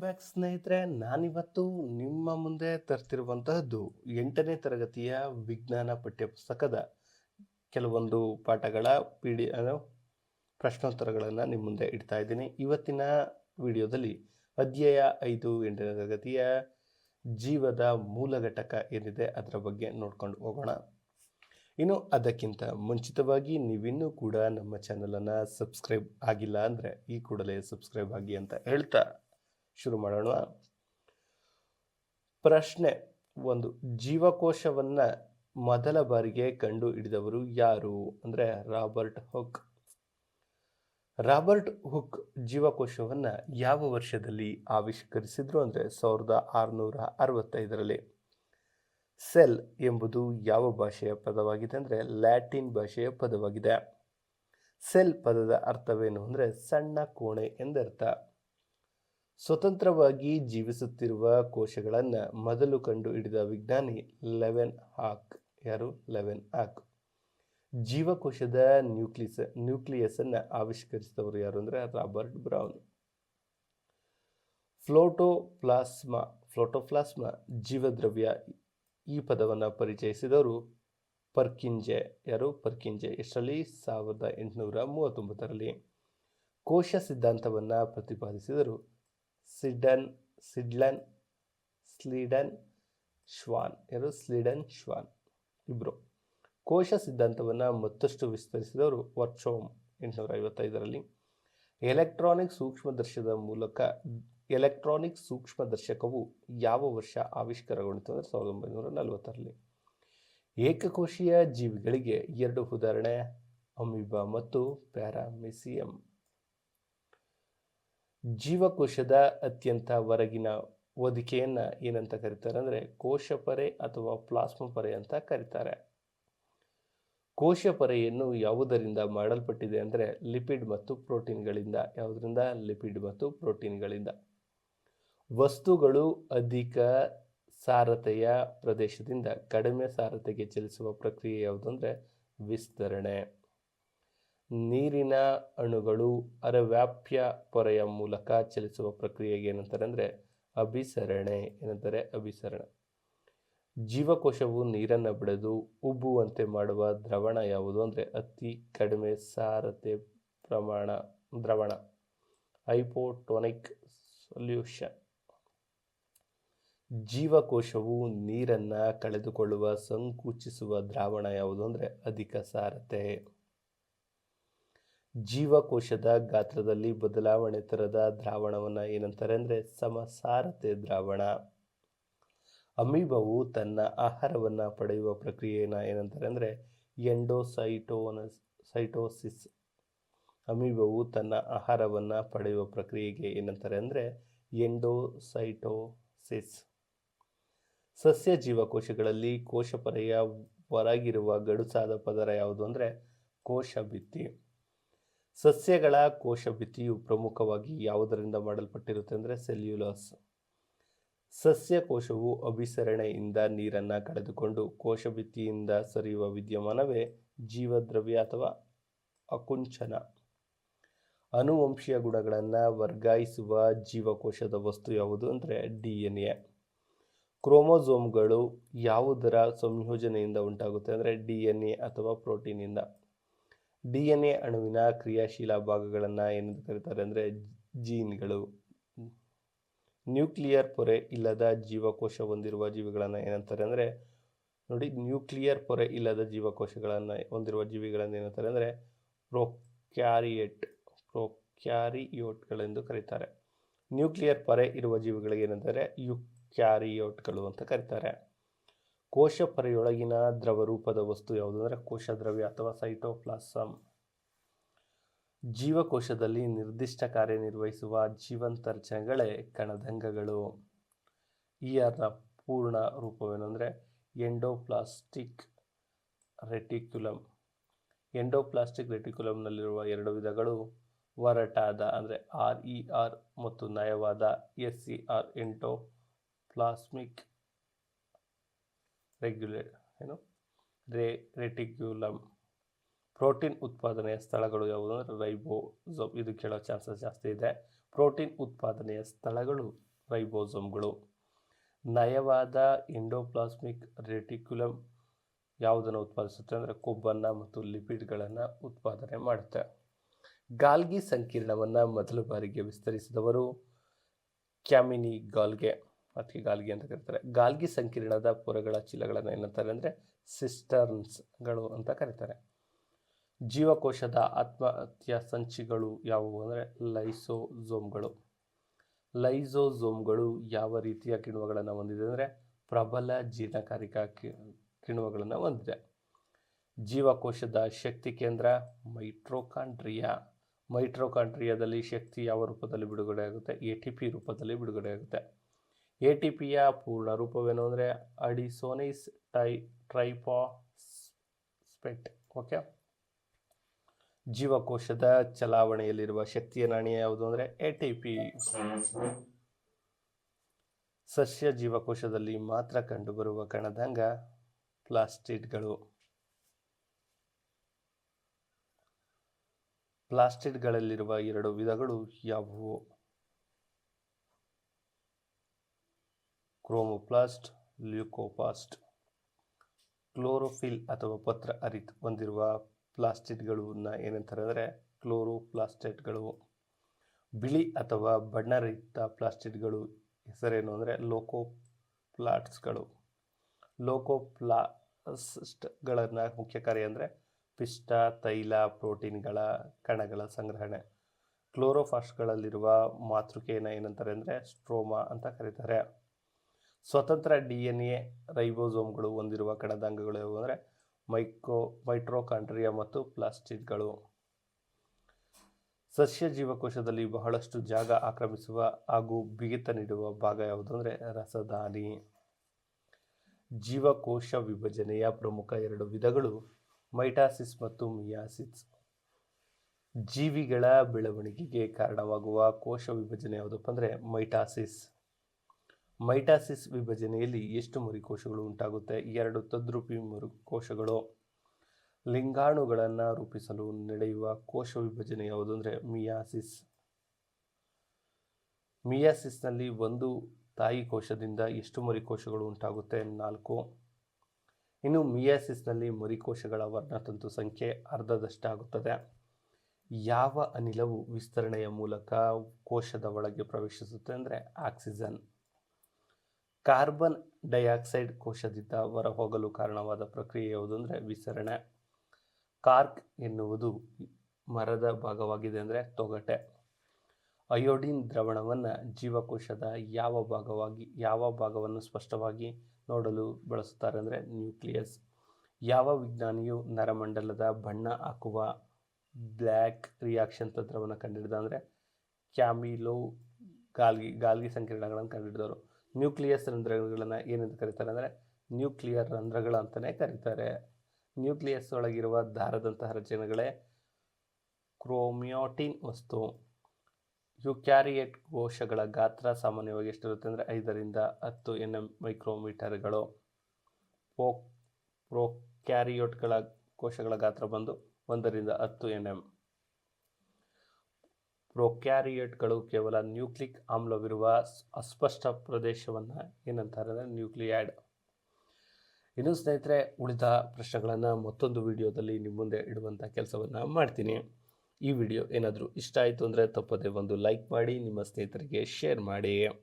Back ಸ್ನೇಹಿತರೆ. ನಾನಿವತ್ತು ನಿಮ್ಮ ಮುಂದೆ ತರ್ತಿರುವಂತಹದ್ದು 8ನೇ ತರಗತಿಯ ವಿಜ್ಞಾನ ಪಠ್ಯಪುಸ್ತಕದ ಕೆಲವೊಂದು ಪಾಠಗಳ ಪ್ರಶ್ನೋತ್ತರಗಳನ್ನು ನಿಮ್ಮ ಮುಂದೆ ಇಡ್ತಾ ಇದ್ದೀನಿ. ಇವತ್ತಿನ ವಿಡಿಯೋದಲ್ಲಿ ಅಧ್ಯಾಯ 5 8ನೇ ತರಗತಿಯ ಜೀವದ ಮೂಲ ಘಟಕ ಏನಿದೆ ಅದರ ಬಗ್ಗೆ ನೋಡ್ಕೊಂಡು ಹೋಗೋಣ. ಇನ್ನು ಅದಕ್ಕಿಂತ ಮುಂಚಿತವಾಗಿ ನೀವಿನ್ನೂ ಕೂಡ ನಮ್ಮ ಚಾನಲನ್ನು ಸಬ್ಸ್ಕ್ರೈಬ್ ಆಗಿಲ್ಲ ಅಂದರೆ ಈ ಕೂಡಲೇ ಸಬ್ಸ್ಕ್ರೈಬ್ ಆಗಿ ಅಂತ ಹೇಳ್ತಾ ಶುರು ಮಾಡೋಣ. ಪ್ರಶ್ನೆ 1. ಜೀವಕೋಶವನ್ನು ಮೊದಲ ಬಾರಿಗೆ ಕಂಡು ಹಿಡಿದವರು ಯಾರು ಅಂದರೆ ರಾಬರ್ಟ್ ಹುಕ್. ರಾಬರ್ಟ್ ಹುಕ್ ಜೀವಕೋಶವನ್ನು ಯಾವ ವರ್ಷದಲ್ಲಿ ಆವಿಷ್ಕರಿಸಿದ್ರು ಅಂದರೆ 1665ರಲ್ಲಿ. ಸೆಲ್ ಎಂಬುದು ಯಾವ ಭಾಷೆಯ ಪದವಾಗಿದೆ ಅಂದರೆ ಲ್ಯಾಟಿನ್ ಭಾಷೆಯ ಪದವಾಗಿದೆ. ಸೆಲ್ ಪದದ ಅರ್ಥವೇನು ಅಂದರೆ ಸಣ್ಣ ಕೋಣೆ ಎಂದರ್ಥ. ಸ್ವತಂತ್ರವಾಗಿ ಜೀವಿಸುತ್ತಿರುವ ಕೋಶಗಳನ್ನು ಮೊದಲು ಕಂಡು ಹಿಡಿದ ವಿಜ್ಞಾನಿ ಲೆವೆನ್ ಹಾಕ್. ಯಾರು? ಲೆವೆನ್ ಹಾಕ್. ಜೀವಕೋಶದ ನ್ಯೂಕ್ಲಿಯಸ್ ಅನ್ನು ಆವಿಷ್ಕರಿಸಿದವರು ಯಾರು ಅಂದರೆ ರಾಬರ್ಟ್ ಬ್ರೌನ್. ಫ್ಲೋಟೋಪ್ಲಾಸ್ಮಾ ಜೀವದ್ರವ್ಯ, ಈ ಪದವನ್ನು ಪರಿಚಯಿಸಿದವರು ಪರ್ಕಿಂಜೆ. ಯಾರು? ಪರ್ಕಿಂಜೆ. ಎಷ್ಟರಲ್ಲಿ? 1839ರಲ್ಲಿ. ಕೋಶ ಸಿದ್ಧಾಂತವನ್ನು ಪ್ರತಿಪಾದಿಸಿದರು ಸ್ಲೀಡನ್ ಶ್ವಾನ್. ಯಾರು? ಸ್ಲೀಡನ್ ಶ್ವಾನ್ ಇಬ್ಬರು. ಕೋಶ ಸಿದ್ಧಾಂತವನ್ನು ಮತ್ತಷ್ಟು ವಿಸ್ತರಿಸಿದವರು ವರ್ಚೋಮ್ 855ರಲ್ಲಿ. ಎಲೆಕ್ಟ್ರಾನಿಕ್ ಸೂಕ್ಷ್ಮದರ್ಶಕವು ಯಾವ ವರ್ಷ ಆವಿಷ್ಕಾರಗೊಂಡಿತು ಅಂದರೆ 1940ರಲ್ಲಿ. ಏಕಕೋಶೀಯ ಜೀವಿಗಳಿಗೆ 2 ಉದಾಹರಣೆ ಅಮೀಬಾ ಮತ್ತು ಪ್ಯಾರಾಮೆಸಿಯಂ. ಜೀವಕೋಶದ ಅತ್ಯಂತ ಹೊರಗಿನ ಹೊದಿಕೆಯನ್ನು ಏನಂತ ಕರೀತಾರೆ ಅಂದರೆ ಕೋಶಪೊರೆ ಅಥವಾ ಪ್ಲಾಸ್ಮಾ ಪೊರೆ ಅಂತ ಕರೀತಾರೆ. ಕೋಶಪೊರೆಯನ್ನು ಯಾವುದರಿಂದ ಮಾಡಲ್ಪಟ್ಟಿದೆ ಅಂದರೆ ಲಿಪಿಡ್ ಮತ್ತು ಪ್ರೋಟೀನ್ಗಳಿಂದ. ಯಾವುದರಿಂದ? ಲಿಪಿಡ್ ಮತ್ತು ಪ್ರೋಟೀನ್ಗಳಿಂದ. ವಸ್ತುಗಳು ಅಧಿಕ ಸಾರತೆಯ ಪ್ರದೇಶದಿಂದ ಕಡಿಮೆ ಸಾರತೆಗೆ ಚಲಿಸುವ ಪ್ರಕ್ರಿಯೆ ಯಾವುದು ಅಂದರೆ ವಿಸ್ತರಣೆ. ನೀರಿನ ಅಣುಗಳು ಅರೆವ್ಯಾಪ್ಯ ಪೊರೆಯ ಮೂಲಕ ಚಲಿಸುವ ಪ್ರಕ್ರಿಯೆಗೆ ಏನಂತಾರೆ ಅಂದರೆ ಅಭಿಸರಣೆ. ಏನಂತಾರೆ? ಅಭಿಸರಣೆ. ಜೀವಕೋಶವು ನೀರನ್ನು ಬಿಡದು ಉಬ್ಬುವಂತೆ ಮಾಡುವ ದ್ರವಣ ಯಾವುದು ಅಂದರೆ ಅತಿ ಕಡಿಮೆ ಸಾರತೆ ಪ್ರಮಾಣ ದ್ರವಣ, ಹೈಪೋಟೋನಿಕ್ ಸೊಲ್ಯೂಷನ್. ಜೀವಕೋಶವು ನೀರನ್ನು ಕಳೆದುಕೊಳ್ಳುವ ಸಂಕುಚಿಸುವ ದ್ರಾವಣ ಯಾವುದು ಅಂದರೆ ಅಧಿಕ ಸಾರತೆ. ಜೀವಕೋಶದ ಗಾತ್ರದಲ್ಲಿ ಬದಲಾವಣೆ ತರದ ದ್ರಾವಣವನ್ನು ಏನಂತಾರೆ ಅಂದರೆ ಸಮಸಾರತೆ ದ್ರಾವಣ. ಅಮೀಬವು ತನ್ನ ಆಹಾರವನ್ನು ಪಡೆಯುವ ಪ್ರಕ್ರಿಯೆಯನ್ನು ಏನಂತಾರೆ ಅಂದರೆ ಎಂಡೋಸೈಟೋಸಿಸ್. ಅಮೀಬವು ತನ್ನ ಆಹಾರವನ್ನು ಪಡೆಯುವ ಪ್ರಕ್ರಿಯೆಗೆ ಏನಂತಾರೆ ಅಂದರೆ ಎಂಡೋಸೈಟೋಸಿಸ್. ಸಸ್ಯ ಜೀವಕೋಶಗಳಲ್ಲಿ ಕೋಶಪೊರೆಯ ಹೊರಗಿರುವ ಗಡುಸಾದ ಪದರ ಯಾವುದು ಅಂದರೆ ಕೋಶಭಿತ್ತಿ. ಸಸ್ಯಗಳ ಕೋಶಭಿತ್ತಿಯು ಪ್ರಮುಖವಾಗಿ ಯಾವುದರಿಂದ ಮಾಡಲ್ಪಟ್ಟಿರುತ್ತೆ ಅಂದರೆ ಸೆಲ್ಯುಲೋಸ್. ಸಸ್ಯ ಕೋಶವು ಅಭಿಸರಣೆಯಿಂದ ನೀರನ್ನು ಕಳೆದುಕೊಂಡು ಕೋಶಭಿತ್ತಿಯಿಂದ ಸರಿಯುವ ವಿದ್ಯಮಾನವೇ ಜೀವದ್ರವ್ಯ ಅಥವಾ ಅಕುಂಚನ. ಅನುವಂಶೀಯ ಗುಣಗಳನ್ನು ವರ್ಗಾಯಿಸುವ ಜೀವಕೋಶದ ವಸ್ತು ಯಾವುದು ಅಂದರೆ DNA. ಕ್ರೋಮೋಸೋಮ್ಗಳು ಯಾವುದರ ಸಂಯೋಜನೆಯಿಂದ ಉಂಟಾಗುತ್ತೆ ಅಂದರೆ DNA ಅಥವಾ ಪ್ರೋಟೀನಿಂದ. DNA ಅಣುವಿನ ಕ್ರಿಯಾಶೀಲ ಭಾಗಗಳನ್ನು ಏನೆಂದು ಕರೀತಾರೆ ಅಂದರೆ ಜೀನ್ಗಳು. ನ್ಯೂಕ್ಲಿಯರ್ ಪೊರೆ ಇಲ್ಲದ ಜೀವಕೋಶ ಹೊಂದಿರುವ ಜೀವಿಗಳನ್ನು ಏನಂತಾರೆ ಅಂದರೆ ನೋಡಿ, ನ್ಯೂಕ್ಲಿಯರ್ ಪೊರೆ ಇಲ್ಲದ ಜೀವಕೋಶಗಳನ್ನು ಹೊಂದಿರುವ ಜೀವಿಗಳನ್ನು ಏನಂತಾರೆ ಅಂದರೆ ಪ್ರೊಕ್ಯಾರಿಯೋಟ್ಗಳೆಂದು ಕರೀತಾರೆ. ನ್ಯೂಕ್ಲಿಯರ್ ಪೊರೆ ಇರುವ ಜೀವಿಗಳಿಗೆ ಏನಂತಾರೆ ಯುಕ್ಯಾರಿಯೋಟ್ಗಳು ಅಂತ ಕರೀತಾರೆ. ಕೋಶ ಪೊರೆಯೊಳಗಿನ ದ್ರವ ರೂಪದ ವಸ್ತು ಯಾವುದು ಅಂದರೆ ಕೋಶದ್ರವ್ಯ ಅಥವಾ ಸೈಟೋಪ್ಲಾಸಮ್. ಜೀವಕೋಶದಲ್ಲಿ ನಿರ್ದಿಷ್ಟ ಕಾರ್ಯನಿರ್ವಹಿಸುವ ಜೀವಂತ ರಚನೆಗಳೇ ಕಣದಂಗಗಳು. ನ ಪೂರ್ಣ ರೂಪವೇನು ಅಂದರೆ ಎಂಡೋಪ್ಲಾಸ್ಟಿಕ್ ರೆಟಿಕ್ಯುಲಮ್. ಎಂಡೋಪ್ಲಾಸ್ಟಿಕ್ ರೆಟಿಕ್ಯುಲಮ್ನಲ್ಲಿರುವ 2 ವಿಧಗಳು ಒರಟಾದ ಅಂದರೆ RER ಮತ್ತು ನಯವಾದ SER. Endoplasmic reticulum. ಪ್ರೋಟೀನ್ ಉತ್ಪಾದನೆಯ ಸ್ಥಳಗಳು ಯಾವುದು ಅಂದರೆ ರೈಬೋಸೋಮ್. ಇದು ಕೇಳೋ ಚಾನ್ಸಸ್ ಜಾಸ್ತಿ ಇದೆ. ಪ್ರೋಟೀನ್ ಉತ್ಪಾದನೆಯ ಸ್ಥಳಗಳು ರೈಬೋಸೋಮ್ಗಳು. ನಯವಾದ ಎಂಡೋಪ್ಲಾಸ್ಮಿಕ್ ರೆಟಿಕ್ಯುಲಮ್ ಯಾವುದನ್ನು ಉತ್ಪಾದಿಸುತ್ತೆ ಅಂದರೆ ಕೊಬ್ಬನ್ನು ಮತ್ತು ಲಿಪಿಡ್ಗಳನ್ನು ಉತ್ಪಾದನೆ ಮಾಡುತ್ತೆ. ಗಾಲ್ಗಿ ಸಂಕೀರ್ಣವನ್ನು ಮೊದಲ ಬಾರಿಗೆ ವಿಸ್ತರಿಸಿದವರು ಕ್ಯಾಮಿನಿ ಗಾಲ್ಗೆ, ಅದಕ್ಕೆ ಗಾಲ್ಗಿ ಅಂತ ಕರೀತಾರೆ. ಗಾಲ್ಗಿ ಸಂಕೀರ್ಣದ ಪೊರೆಗಳ ಚೀಲಗಳನ್ನು ಏನಂತಾರೆ ಅಂದರೆ ಸಿಸ್ಟರ್ನ್ಸ್ಗಳು ಅಂತ ಕರೀತಾರೆ. ಜೀವಕೋಶದ ಆತ್ಮಹತ್ಯಾ ಸಂಚಿಗಳು ಯಾವುವು ಅಂದರೆ ಲೈಸೋಸೋಮ್ಗಳು. ಲೈಸೋಸೋಮ್ಗಳು ಯಾವ ರೀತಿಯ ಕಿಣ್ವಗಳನ್ನು ಹೊಂದಿದೆ ಅಂದರೆ ಪ್ರಬಲ ಜೀರ್ಣಕಾರಿಕ ಕಿಣ್ವಗಳನ್ನು ಹೊಂದಿದೆ. ಜೀವಕೋಶದ ಶಕ್ತಿ ಕೇಂದ್ರ ಮೈಟ್ರೋಕಾಂಡ್ರಿಯಾ. ಮೈಟ್ರೋಕಾಂಡ್ರಿಯಾದಲ್ಲಿ ಶಕ್ತಿ ಯಾವ ರೂಪದಲ್ಲಿ ಬಿಡುಗಡೆಯಾಗುತ್ತೆ? ATP ರೂಪದಲ್ಲಿ ಬಿಡುಗಡೆಯಾಗುತ್ತೆ. ATPಯ ಪೂರ್ಣ ರೂಪವೇನು ಅಂದರೆ ಅಡಿಸೋನೈಸ್ ಟ್ರೈಫಾಸ್ಫೇಟ್. ಓಕೆ. ಜೀವಕೋಶದ ಚಲಾವಣೆಯಲ್ಲಿರುವ ಶಕ್ತಿಯ ನಾಣ್ಯ ಯಾವುದು ಅಂದರೆ ATP. ಸಸ್ಯ ಜೀವಕೋಶದಲ್ಲಿ ಮಾತ್ರ ಕಂಡುಬರುವ ಕಣದಾಂಗ ಪ್ಲಾಸ್ಟಿಡ್ಗಳು. ಪ್ಲಾಸ್ಟಿಡ್ಗಳಲ್ಲಿರುವ 2 ವಿಧಗಳು ಯಾವುವು? Chromoplast, leucoplast. ಕ್ಲೋರೋಫಿಲ್ ಅಥವಾ ಪತ್ರ ಹರಿತ್ ಹೊಂದಿರುವ ಪ್ಲಾಸ್ಟಿಡ್ಗಳನ್ನ ಏನಂತಾರೆ ಅಂದರೆ ಕ್ಲೋರೋಪ್ಲಾಸ್ಟೇಟ್ಗಳು. ಬಿಳಿ ಅಥವಾ ಬಣ್ಣರಹಿತ ಪ್ಲಾಸ್ಟಿಡ್ಗಳು ಹೆಸರೇನು ಅಂದರೆ ಲೋಕೋಪ್ಲಾಸ್ಟ್ಗಳು. ಲೋಕೋಪ್ಲಾಸ್ಟ್ಗಳನ್ನು ಮುಖ್ಯ ಕಾರ್ಯ ಅಂದರೆ ಪಿಷ್ಟ, ತೈಲ, ಪ್ರೋಟೀನ್ಗಳ ಕಣಗಳ ಸಂಗ್ರಹಣೆ. ಕ್ಲೋರೋಫಾಸ್ಟ್ಗಳಲ್ಲಿರುವ ಮಾತೃಕೆಯನ್ನು ಏನಂತಾರೆ ಅಂದರೆ ಸ್ಟ್ರೋಮಾ ಅಂತ ಕರೀತಾರೆ. ಸ್ವತಂತ್ರ DNA ರೈಬೋಸೋಮ್ಗಳು ಹೊಂದಿರುವ ಕಣದಾಂಗಗಳು ಯಾವುವು ಅಂದರೆ ಮೈಟ್ರೋಕಾಂಡ್ರಿಯಾ ಮತ್ತು ಪ್ಲಾಸ್ಟಿಡ್ಗಳು. ಸಸ್ಯ ಜೀವಕೋಶದಲ್ಲಿ ಬಹಳಷ್ಟು ಜಾಗ ಆಕ್ರಮಿಸುವ ಹಾಗೂ ಬಿಗಿತ ನೀಡುವ ಭಾಗ ಯಾವುದು ಅಂದರೆ ರಸದಾನಿ. ಜೀವಕೋಶ ವಿಭಜನೆಯ ಪ್ರಮುಖ 2 ವಿಧಗಳು ಮೈಟಾಸಿಸ್ ಮತ್ತು ಮಿಯಾಸಿಸ್. ಜೀವಿಗಳ ಬೆಳವಣಿಗೆಗೆ ಕಾರಣವಾಗುವ ಕೋಶ ವಿಭಜನೆ ಯಾವುದಪ್ಪ ಅಂದರೆ ಮೈಟಾಸಿಸ್. ಮೈಟಾಸಿಸ್ ವಿಭಜನೆಯಲ್ಲಿ ಎಷ್ಟು ಮರಿಕೋಶಗಳು ಉಂಟಾಗುತ್ತೆ? 2 ತದ್ರೂಪಿ ಮರುಕೋಶಗಳು. ಲಿಂಗಾಣುಗಳನ್ನು ರೂಪಿಸಲು ನಡೆಯುವ ಕೋಶ ವಿಭಜನೆ ಯಾವುದು ಅಂದರೆ ಮಿಯಾಸಿಸ್. ಮಿಯಾಸಿಸ್ನಲ್ಲಿ ಒಂದು ತಾಯಿ ಕೋಶದಿಂದ ಎಷ್ಟು ಮರಿಕೋಶಗಳು ಉಂಟಾಗುತ್ತೆ? 4. ಇನ್ನು ಮಿಯಾಸಿಸ್ನಲ್ಲಿ ಮರಿಕೋಶಗಳ ವರ್ಣತಂತು ಸಂಖ್ಯೆ ಅರ್ಧದಷ್ಟಾಗುತ್ತದೆ. ಯಾವ ಅನಿಲವು ವಿಸ್ತರಣೆಯ ಮೂಲಕ ಕೋಶದ ಒಳಗೆ ಪ್ರವೇಶಿಸುತ್ತೆ ಅಂದರೆ ಆಕ್ಸಿಜನ್. ಕಾರ್ಬನ್ ಡೈಆಕ್ಸೈಡ್ ಕೋಶದಿಂದ ಹೊರಹೋಗಲು ಕಾರಣವಾದ ಪ್ರಕ್ರಿಯೆ ಯಾವುದು ಅಂದರೆ ವಿಸರಣೆ. ಕಾರ್ಕ್ ಎನ್ನುವುದು ಮರದ ಭಾಗವಾಗಿದೆ ಅಂದರೆ ತೊಗಟೆ. ಅಯೋಡಿನ್ ದ್ರಾವಣವನ್ನು ಜೀವಕೋಶದ ಯಾವ ಭಾಗವನ್ನು ಸ್ಪಷ್ಟವಾಗಿ ನೋಡಲು ಬಳಸುತ್ತಾರೆ ಅಂದರೆ ನ್ಯೂಕ್ಲಿಯಸ್. ಯಾವ ವಿಜ್ಞಾನಿಯು ನರಮಂಡಲದ ಬಣ್ಣ ಹಾಕುವ ಬ್ಲ್ಯಾಕ್ ರಿಯಾಕ್ಷನ್ ತಂತ್ರವನ್ನು ಕಂಡುಹಿಡಿದ ಅಂದರೆ ಕ್ಯಾಮಿಲೋ ಗಾಲ್ಗಿ ಸಂಕೀರ್ಣಗಳನ್ನು ಕಂಡುಹಿಡಿದವರು. ನ್ಯೂಕ್ಲಿಯಸ್ ರಂಧ್ರಗಳನ್ನು ಏನಂತ ಕರೀತಾರೆ ಅಂದರೆ ನ್ಯೂಕ್ಲಿಯರ್ ರಂಧ್ರಗಳು ಅಂತಲೇ ಕರೀತಾರೆ. ನ್ಯೂಕ್ಲಿಯಸ್ ಒಳಗಿರುವ ದಾರದಂತಹ ರಚನೆಗಳೇ ಕ್ರೋಮ್ಯಾಟಿನ್ ವಸ್ತು. ಯುಕ್ಯಾರಿಯೇಟ್ ಕೋಶಗಳ ಗಾತ್ರ ಸಾಮಾನ್ಯವಾಗಿ ಎಷ್ಟಿರುತ್ತೆ ಅಂದರೆ 5ರಿಂದ 10 nm ಮೈಕ್ರೋಮೀಟರ್ಗಳು. ಪ್ರೊಕ್ಯಾರಿಯೋಟ್ಗಳ ಕೋಶಗಳ ಗಾತ್ರ ಬಂದು 1ರಿಂದ 10 nm. ಪ್ರೊಕ್ಯಾರಿಯೋಟ್ಗಳು ಕೇವಲ ನ್ಯೂಕ್ಲಿಕ್ ಆಮ್ಲವಿರುವ ಅಸ್ಪಷ್ಟ ಪ್ರದೇಶವನ್ನು ಏನಂತಾರೆ ಅಂದರೆ ನ್ಯೂಕ್ಲಿಯಾಯ್ಡ್. ಇನ್ನು ಸ್ನೇಹಿತರೆ, ಉಳಿದ ಪ್ರಶ್ನೆಗಳನ್ನು ಮತ್ತೊಂದು ವಿಡಿಯೋದಲ್ಲಿ ನಿಮ್ಮ ಮುಂದೆ ಇಡುವಂಥ ಕೆಲಸವನ್ನು ಮಾಡ್ತೀನಿ. ಈ ವಿಡಿಯೋ ಏನಾದರೂ ಇಷ್ಟ ಆಯಿತು ಅಂದರೆ ತಪ್ಪದೆ ಒಂದು ಲೈಕ್ ಮಾಡಿ, ನಿಮ್ಮ ಸ್ನೇಹಿತರಿಗೆ ಶೇರ್ ಮಾಡಿ.